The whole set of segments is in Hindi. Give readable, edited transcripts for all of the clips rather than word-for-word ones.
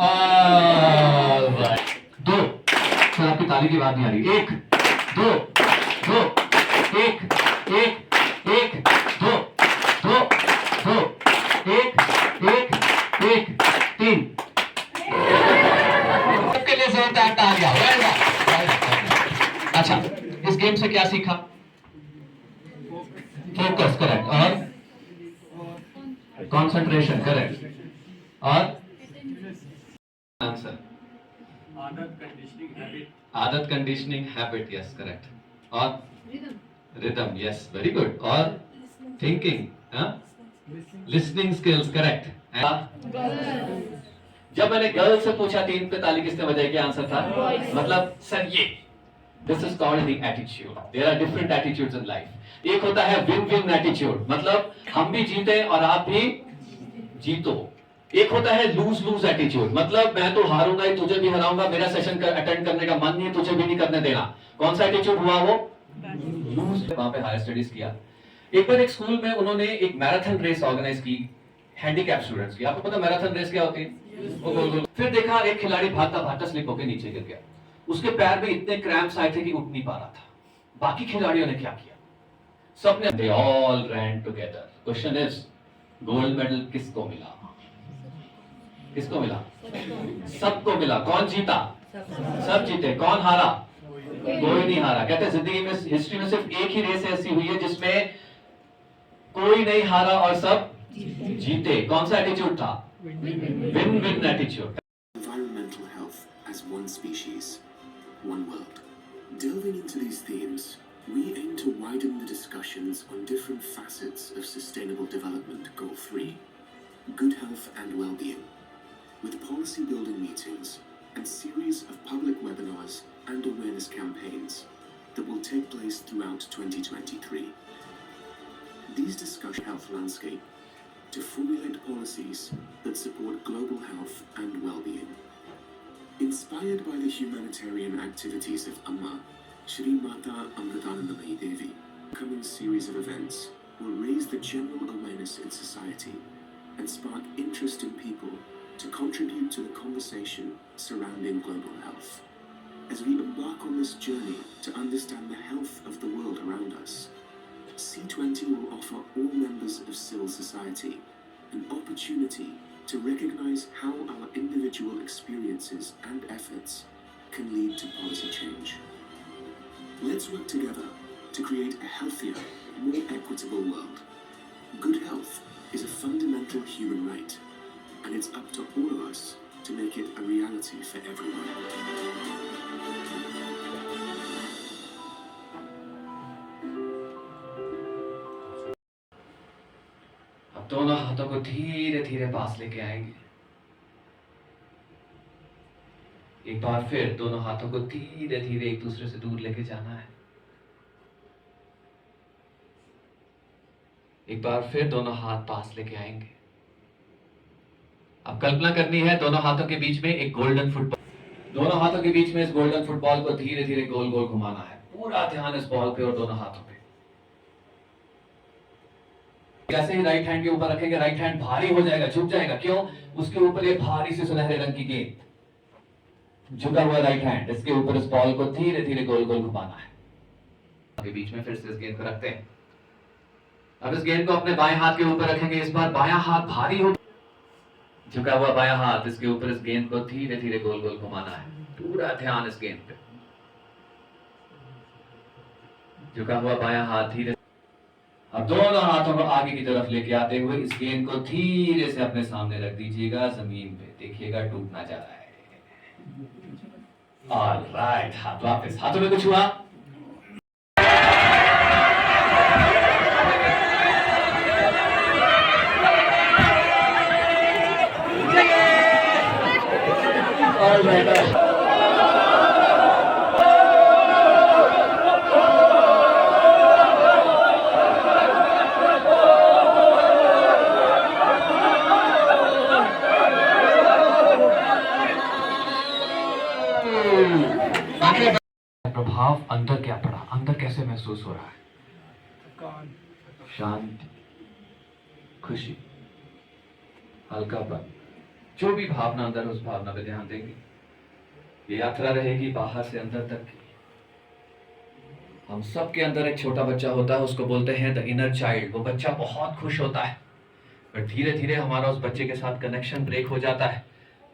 Alright. दो, सर आपकी ताली की बात नहीं आ रही। एक, दो, दो, एक, एक, एक, दो, दो, दो, एक, एक, एक, तीन। सबके लिए जोरदार तालियां। Well done. अच्छा, इस गेम से क्या सीखा? फोकस, करेक्ट, और कंसंट्रेशन, करेक्ट, और आंसर आदत कंडीशनिंग हैबिट, यस करेक्ट, और रिदम, यस वेरी गुड, और थिंकिंग, लिसनिंग स्किल्स, करेक्ट। जब मैंने गर्ल से पूछा 3 पे ताली किसने बजाई, क्या आंसर था? मतलब सर ये this is called the attitude. There are different attitudes in life. एक होता है विन विन एटीट्यूड, मतलब हम भी जीते और आप भी जीतो। एक होता है लूज लूज एटीट्यूड, मतलब मैं तो हारूंगा ही, तुझे भी हराऊंगा, मेरा सेशन अटेंड करने का मन नहीं है, तुझे भी नहीं करने देना। कौन सा एटीट्यूड हुआ वो? लूज। वहां पे हायर स्टडीज किया। एक बार एक स्कूल में उन्होंने एक मैराथन रेस ऑर्गेनाइज की हैंडीकैप स्टूडेंट्स की। आपको पता मैराथन रेस क्या होती है? वो गोल गोल। फिर देखा एक खिलाड़ी भागता भागता स्लिप होकर नीचे गिर गया। उसके पैर में इतने क्रैम्प्स आए थे कि उठ नहीं पा रहा था। बाकी खिलाड़ियों ने क्या किया? सबने they all ran together. Question is gold medal किसको मिला? किसको मिला? सबको मिला। कौन जीता? सब जीते। कौन हारा? कोई नहीं हारा। कहते हैं जिंदगी में, हिस्ट्री में सिर्फ एक ही रेस ऐसी हुई है जिसमें कोई नहीं हारा और सब जीते। कौन सा एटीट्यूड था? Win win attitude. Environmental health as one species, one world. Delving into these themes, we aim to widen the discussions on different facets of Sustainable Development Goal 3, good health and well-being, with policy building meetings and series of public webinars and awareness campaigns that will take place throughout 2023. These discuss health landscape to formulate policies that support global health and well-being. Inspired by the humanitarian activities of Amma, Shri Mata Amritanandamayi Devi, the coming series of events will raise the general awareness in society and spark interest in people to contribute to the conversation surrounding global health. As we embark on this journey to understand the health of the world around us, C20 will offer all members of civil society an opportunity to recognize how our individual experiences and efforts can lead to policy change. Let's work together to create a healthier, more equitable world. Good health is a fundamental human right, and it's up to all of us to make it a reality for everyone. दोनों हाथों को धीरे धीरे पास लेके आएंगे। एक बार फिर दोनों हाथों को धीरे धीरे एक दूसरे से दूर लेके जाना है। एक बार फिर दोनों हाथ पास लेके आएंगे। अब कल्पना करनी है दोनों हाथों के बीच में एक गोल्डन फुटबॉल। दोनों हाथों के बीच में इस गोल्डन फुटबॉल को धीरे धीरे गोल गोल घुमाना है। पूरा ध्यान इस बॉल पे और दोनों हाथों पे। जैसे ही राइट हैंड के ऊपर रखेंगे, राइट हैंड भारी हो जाएगा, झुक जाएगा। क्यों? उसके ऊपर एक भारी सी सुनहरे रंग की गेंद। झुका हुआ राइट हैंड, इसके ऊपर इस बॉल को धीरे धीरे गोल गोल घुमाना है। के बीच में फिर से इस गेंद को रखते हैं। अब इस गेंद को अपने बाएं हाथ के ऊपर रखेंगे। इस बार बायां हाथ भारी हो, झुका हुआ बायां हाथ, इसके ऊपर इस गेंद को धीरे धीरे गोल गोल घुमाना है। पूरा ध्यान इस गेंद पे। झुका हुआ बायां हाथ धीरे। अब दोनों हाथों को आगे की तरफ लेके आते हुए इस गेंद को धीरे से अपने सामने रख दीजिएगा जमीन पे। देखिएगा टूटना जा रहा है। ऑलराइट, हाथ वापस। हाथों में कुछ हुआ? ऑलराइट। प्रभाव अंदर क्या पड़ा? अंदर कैसे महसूस हो रहा है? शांति, खुशी, हल्कापन, जो भी भावना अंदर है उस भावना पे ध्यान देंगे। ये यात्रा रहेगी बाहर से अंदर तक की। हम सब के अंदर एक छोटा बच्चा होता है, उसको बोलते हैं द इनर चाइल्ड। वो बच्चा बहुत खुश होता है, पर धीरे धीरे हमारा उस बच्चे के साथ कनेक्शन ब्रेक हो जाता है।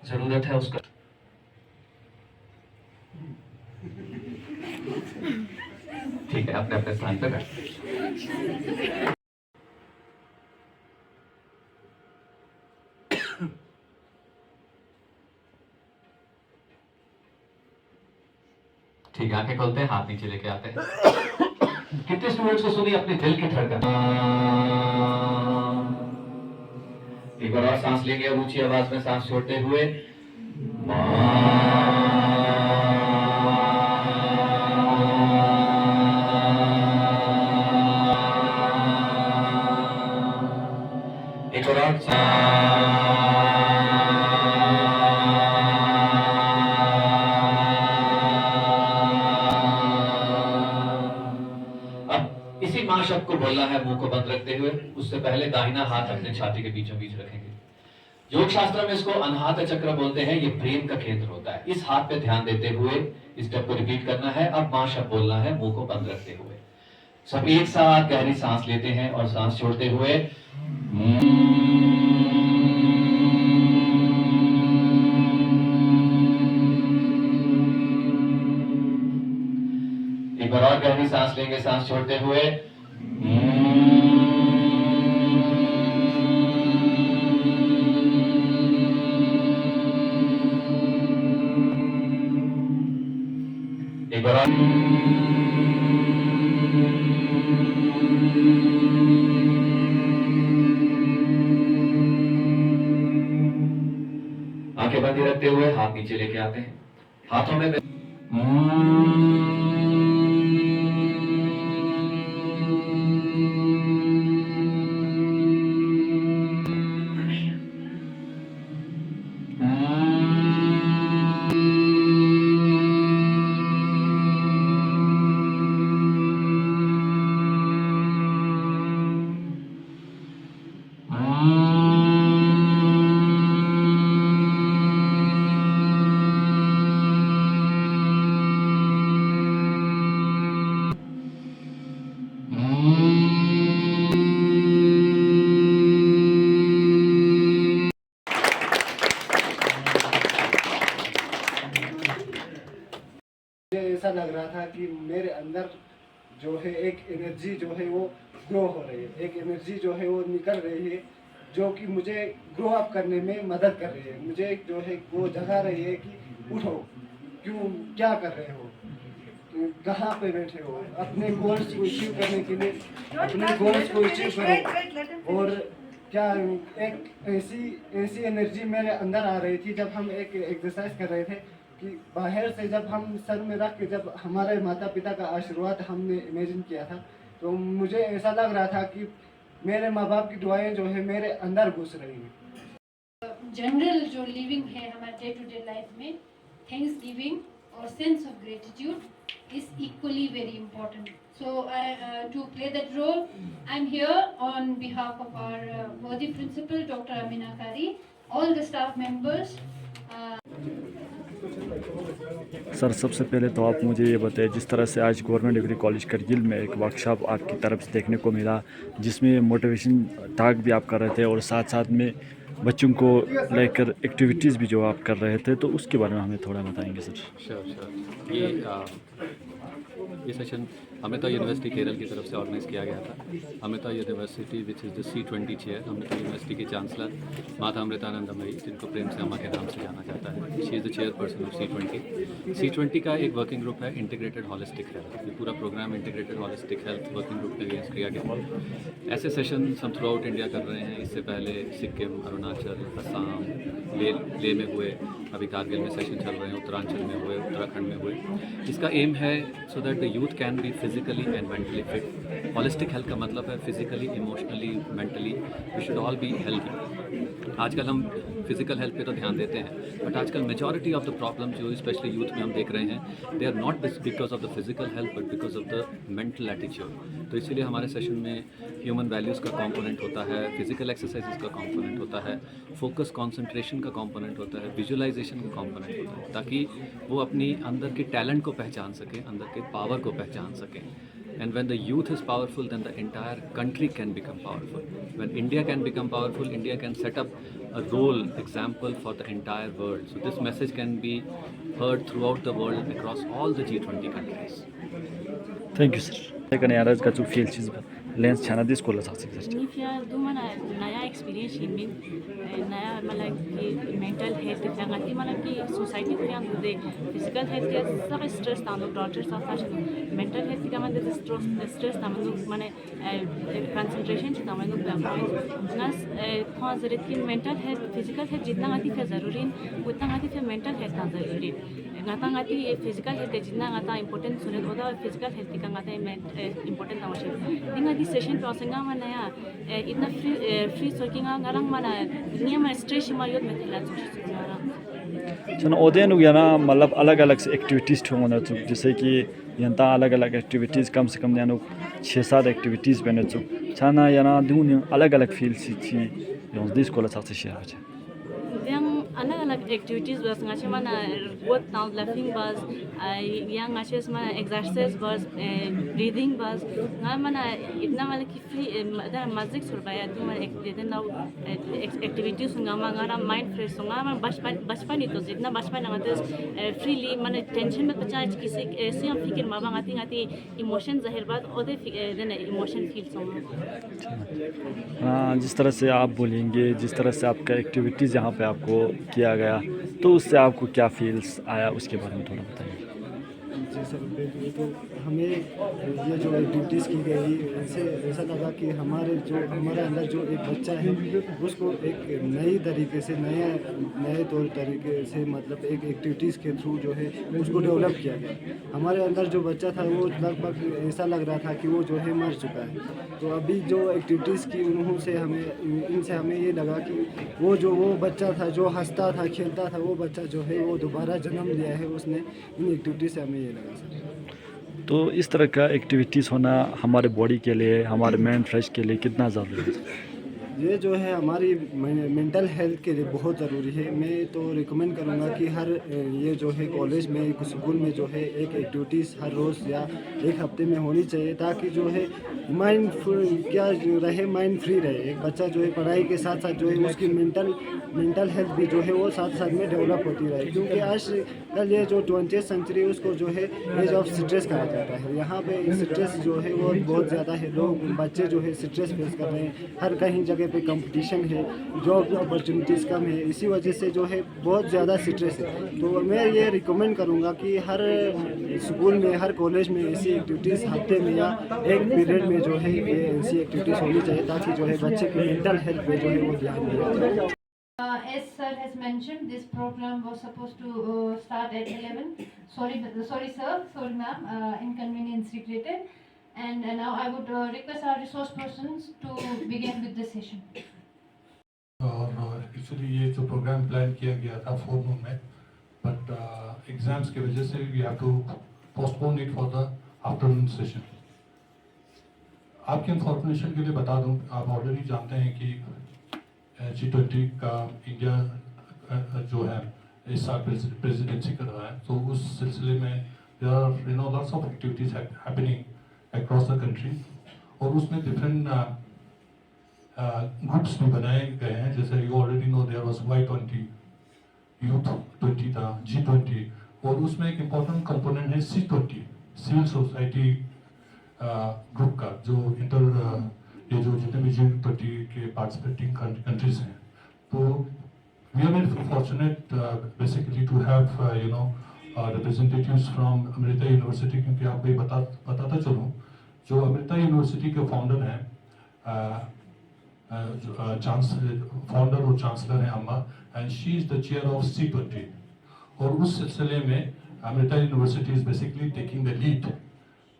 जरूरत है उसका। ठीक है, अपने अपने स्थान पे बैठ। ठीक है, आंखें खोलते हैं, हाथ नीचे लेके आते हैं। कितने स्टूडेंट्स को सुनी अपने दिल की धड़कन? एक बार और सांस लेंगे और ऊंची आवाज में सांस छोड़ते हुए। एक बार और इसी मां शब्द को बोलना है मुंह को बंद रखते हुए। उससे पहले दाहिना हाथ अपने छाती के बीचों बीच रखेंगे। योग शास्त्र में इसको अनाहत चक्र बोलते हैं। ये प्रेम का केंद्र होता है। इस हाथ पे ध्यान देते हुए इस स्टेप को रिपीट करना है। अब मां शब्द बोलना है मुंह को बंद रखते हुए। सब एक साथ गहरी सांस लेते हैं और सांस छोड़ते हुए। एक बार और गहरी सांस लेंगे, सांस छोड़ते हुए। एक बार और। आंखें बंद रखते हुए हाथ नीचे लेके आते हैं। हाथों में ऐसा लग रहा था कि मेरे अंदर जो है एक एनर्जी जो है वो ग्रो हो रही है, एक एनर्जी जो है वो निकल रही है, जो कि मुझे ग्रो अप करने में मदद कर रही है। मुझे जो है वो जगा रही है कि उठो, क्यों, क्या कर रहे हो, कहाँ पे बैठे हो, अपने गोल्स को अचीव करने के लिए अपने गोल्स को अचीव करो। और क्या एक ऐसी एनर्जी मेरे अंदर आ रही थी जब हम एक एक्सरसाइज कर रहे थे कि बाहर से जब हम सर में रख के जब हमारे माता पिता का आशीर्वाद हमने इमेजिन किया था, तो मुझे ऐसा लग रहा था कि मेरे माँ बाप की दुआएं जो है मेरे अंदर घुस रही हैं। जनरल जो लिविंग है हमारे डे टू डे लाइफ में, थैंक्स गिविंग और sense of gratitude is equally very important. So to play that role, I'm here on behalf of our worthy principal, Dr. Amina Kari, all the staff members. Sir, सबसे पहले तो आप मुझे ये बताइए, जिस तरह से आज गवर्नमेंट डिग्री कॉलेज करगिल में एक वर्कशॉप आपकी तरफ से देखने को मिला, जिसमें मोटिवेशन टॉक भी आप कर रहे थे और साथ साथ में बच्चों को लेकर एक्टिविटीज़ भी जो आप कर रहे थे, तो उसके बारे में हमें थोड़ा बताएंगे सर। श्योर। ये सेशन अमृता यूनिवर्सिटी केरल की तरफ से ऑर्गेनाइज़ किया गया था। Amrita university which is the C20 chair, Amrita university की चांसलर माता अमृतानंदमयी, जिनको प्रेम से अम्मा के नाम से जाना जाता है, she is the chairperson of C20। C20 का एक वर्किंग ग्रुप है इंटीग्रेटेड हॉलिस्टिक हेल्थ। ये पूरा program integrated holistic health working group के अगेंस्ट किया गया। ऐसे सेशन हम थ्रू आउट इंडिया कर रहे हैं। इससे पहले सिक्किम, अरुणाचल, असम, ले में हुए, अभी कारगिल में सेशन चल रहे हैं, उत्तरांचल में हुए, उत्तराखंड में हुए। इसका एम है so that the youth can be physically and mentally fit. Holistic health का मतलब है physically, emotionally, mentally we should all be healthy. आजकल हम फिजिकल हेल्थ पे तो ध्यान देते हैं, बट आजकल मेजॉरिटी ऑफ द प्रॉब्लम जो स्पेशली यूथ में हम देख रहे हैं, they are not because of the physical health but because of the mental attitude. तो इसीलिए हमारे सेशन में ह्यूमन वैल्यूज़ का कंपोनेंट होता है, फिजिकल एक्सरसाइजेज का कंपोनेंट होता है, फोकस कंसंट्रेशन का कंपोनेंट होता है, विजुअलाइजेशन का कंपोनेंट होता है, ताकि वो अपनी अंदर के टैलेंट को पहचान सकें, अंदर के पावर को पहचान सकें. And when the youth is powerful, then the entire country can become powerful. When India can become powerful, India can set up a role example for the entire world. So this message can be heard throughout the world across all the G20 countries. Thank you sir कने यार का जो फील चीज लेंस छाना दिस कोला सक्छ सर निफिया दुमना नया एक्सपीरियंस हिमिन नया मतलब कि मेंटल हेल्थ जगह मतलब कि सोसाइटी को यान दे फिजिकल हेल्थ के सब स्ट्रेस तानो डॉक्टर सब फास्ट मेंटल हेल्थ का मतलब स्ट्रेस तानो माने कंसंट्रेशन छ तानो नस पॉजिटिव कि मेंटल हेल्थ फिजिकल हेल्थ जितना आती है जरूरी उतना आती है मेंटल हेल्थ का जरूरी ngata ngati physical health jinna ngata important sune oda physical health ka ngata important awashe dinga di session prosenga mana ya itna free soking ngarang mana dunia ma stress ma yod methila chona चलो ओदेन याना मतलब अलग अलग से एक्टिविटीज़ ठोंगना चुक जैसे कि यंता अलग अलग एक्टिविटीज़ कम से कम यानो 6-7 एक्टिविटीज़ बने चुक छाना याना दुनिया अलग अलग फील्ड सी थी यों दिस कोला साथ से शेयर हो yang anak-anak activities bas ngache mana what now laughing bas yang ngache mana exercise bas breathing bas nga mana itna mana ki free da magic surbaya tu mana ekde now activities nga ngara mind fresh nga mana bachpan ito jitna bachpan ngate freely mana tension में बचा किसी ऐसे हम फिक्र माबा ngati ngati emotion zahir बात ओदे देना emotion feel सोमा जिस तरह से आप बोलेंगे जिस तरह से आपका एक्टिविटीज़ यहाँ पे आपको किया गया तो उससे आपको क्या फील्स आया उसके बारे में थोड़ा बताइए जी सर बिल्कुल तो हमें ये जो एक्टिविटीज़ की गई ऐसे ऐसा लगा कि हमारे अंदर जो एक बच्चा है उसको एक नई तरीके से नए तौर तरीके से मतलब एक एक्टिविटीज़ के थ्रू जो है उसको डेवलप किया गया हमारे अंदर जो बच्चा था वो लगभग ऐसा लग रहा था कि वो जो है मर चुका है तो अभी जो एक्टिविटीज़ की इनसे हमें ये लगा कि वो बच्चा था जो हंसता था खेलता था वो बच्चा जो है वो दोबारा जन्म लिया है उसने इन एक्टिविटी से हमें ये लगा सर तो इस तरह का एक्टिविटीज़ होना हमारे बॉडी के लिए हमारे माइंड फ्रेश के लिए कितना ज़रूरी है ये जो है हमारी मेंटल हेल्थ के लिए बहुत ज़रूरी है मैं तो रिकमेंड करूँगा कि हर ये जो है कॉलेज में स्कूल में जो है एक एक्टिविटीज़ हर रोज़ या एक हफ्ते में होनी चाहिए ताकि जो है माइंड क्या रहे माइंड फ्री रहे एक बच्चा जो है पढ़ाई के साथ साथ जो है उसकी मेंटल हेल्थ भी जो है वो साथ साथ में डेवलप होती रहे क्योंकि आज कल ये जो 20th सेंचुरी उसको जो है एज ऑफ स्ट्रेस कहा जाता है यहाँ पे स्ट्रेस जो है वो बहुत ज़्यादा है लोग बच्चे जो है स्ट्रेस फेस कर रहे हैं हर कहीं जगह पे कंपटीशन है जॉब अपॉर्चुनिटीज़ कम है इसी वजह से जो है बहुत ज़्यादा स्ट्रेस है तो मैं ये रिकमेंड करूँगा कि हर स्कूल में हर कॉलेज में ऐसी एक्टिविटीज़ हफ्ते में या एक पीरियड में जो है ये ऐसी एक्टिविटीज़ होनी चाहिए ताकि जो है बच्चे की मेंटल हेल्थ पे जो है वो ध्यान दिया As sir has mentioned, this program was supposed to start at 11. Sorry sir, sorry ma'am, inconvenience regretted. And now I would request our resource persons to begin with the session. और एक्चुअली ये जो प्रोग्राम प्लान किया गया था फोरनून में बट एग्जाम्स की वजह से we have to postpone it for the afternoon session आपके इंफॉर्मेशन के लिए बता दूं आप ऑलरेडी जानते हैं कि G20 का इंडिया जो है इस साल प्रेसिडेंसी कर रहा है तो उस सिलसिले में there are lots of activities happening across the country और उसमें डिफरेंट ग्रुप्स भी बनाए गए हैं जैसे you already know there was Y20 youth 20 था G20 और उसमें एक इम्पोर्टेंट कंपोनेंट है C20 सिविल सोसाइटी ग्रुप का जो ये जो जितने भी G20 के पार्टिसिपेटिंग कंट्रीज हैं तो we are very fortunate basically to have representatives from Amrita university क्योंकि आपको ये बताता चलूँ जो अमृता यूनिवर्सिटी के फाउंडर हैं फाउंडर और चांसलर हैं Amma and she is the chair of C20 और उस सिलसिले में Amrita university is basically taking the lead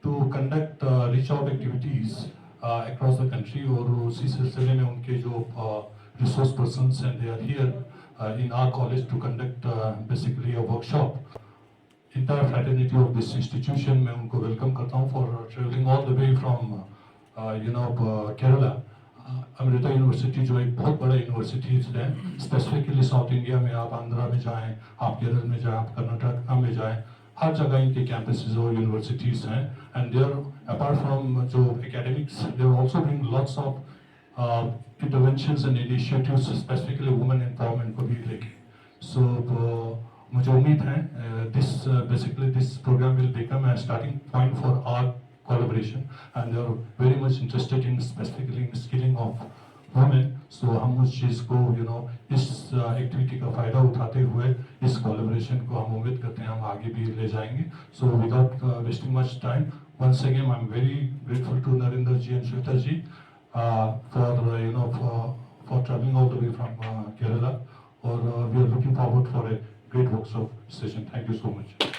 to conduct reach out activities across the country और उसी सिलसिले में उनके जो resource persons and they are here in our college to conduct basically a workshop. Entire fraternity of this institution मैं उनको welcome करता हूँ for traveling all the way from Kerala Amrita university जो एक बहुत बड़ा यूनिवर्सिटीज है, स्पेसिफिकली साउथ इंडिया में, आप आंध्रा में जाएं, आप केरल में जाएं, आप कर्नाटक में जाएं, हर जगह इनके कैंपसेस और यूनिवर्सिटीज हैं. एंड देयर अपार्ट फ्रॉम जो academics, they're also doing lots of interventions and initiatives specifically women empowerment को भी लेके. सो मुझे उम्मीद है basically this program will become a starting point for our collaboration, and they are very much interested in specifically in skilling of women. So हम उस चीज़ को इस एक्टिविटी का फ़ायदा उठाते हुए इस collaboration को हम उम्मीद करते हैं हम आगे भी ले जाएंगे. So without wasting much time, once again I'm very grateful to Narinder ji and Shweta ji for traveling all the way from Kerala, or we are looking forward for a great workshop session. Thank you so much.